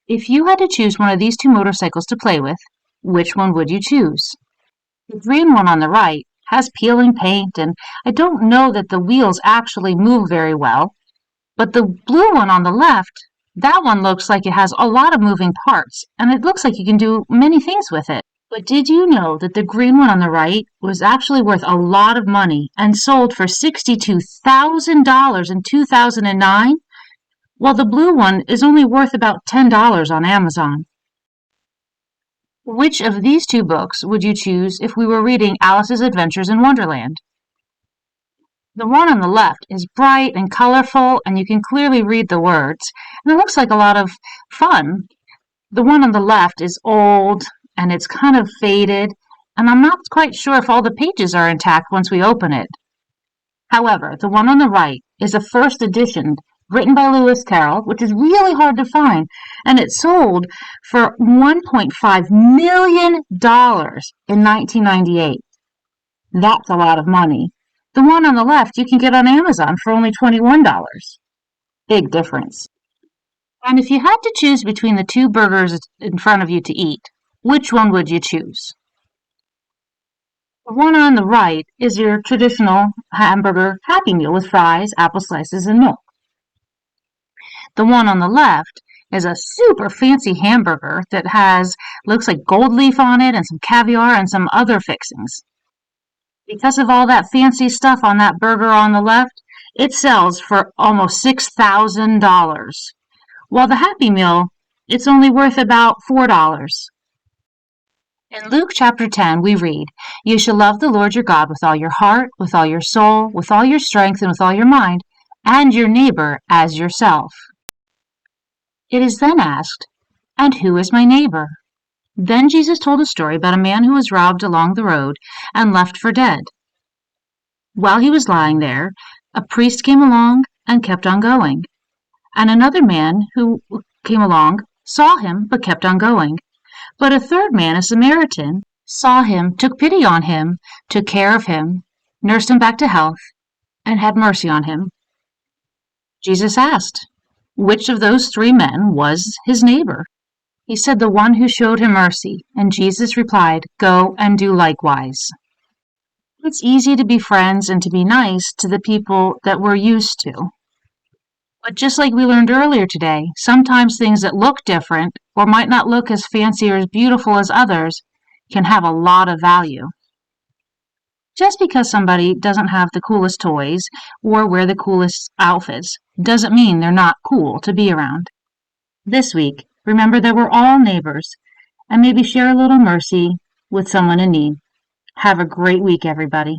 If you had to choose one of these two motorcycles to play with, which one would you choose? The green one on the right has peeling paint, and I don't know that the wheels actually move very well. But the blue one on the left, that one looks like it has a lot of moving parts, and it looks like you can do many things with it. But did you know that the green one on the right was actually worth a lot of money and sold for $62,000 in 2009? While the blue one is only worth about $10 on Amazon. Which of these two books would you choose if we were reading Alice's Adventures in Wonderland? The one on the left is bright and colorful, and you can clearly read the words, and it looks like a lot of fun. The one on the left is old, and it's kind of faded, and I'm not quite sure if all the pages are intact once we open it. However, the one on the right is a first edition written by Lewis Carroll, which is really hard to find, and it sold for $1.5 million in 1998. That's a lot of money. The one on the left you can get on Amazon for only $21. Big difference. And if you had to choose between the two burgers in front of you to eat, which one would you choose? The one on the right is your traditional hamburger Happy Meal with fries, apple slices, and milk. The one on the left is a super fancy hamburger that looks like gold leaf on it and some caviar and some other fixings. Because of all that fancy stuff on that burger on the left, it sells for almost $6,000. While the Happy Meal, it's only worth about $4. In Luke chapter 10, we read, "You shall love the Lord your God with all your heart, with all your soul, with all your strength, and with all your mind, and your neighbor as yourself." It is then asked, "And who is my neighbor?" Then Jesus told a story about a man who was robbed along the road and left for dead. While he was lying there, a priest came along and kept on going. And another man who came along saw him but kept on going. But a third man, a Samaritan, saw him, took pity on him, took care of him, nursed him back to health, and had mercy on him. Jesus asked, which of those three men was his neighbor? He said, the one who showed him mercy, and Jesus replied, "Go and do likewise." It's easy to be friends and to be nice to the people that we're used to. But just like we learned earlier today, sometimes things that look different or might not look as fancy or as beautiful as others can have a lot of value. Just because somebody doesn't have the coolest toys or wear the coolest outfits doesn't mean they're not cool to be around. This week, remember that we're all neighbors, and maybe share a little mercy with someone in need. Have a great week, everybody.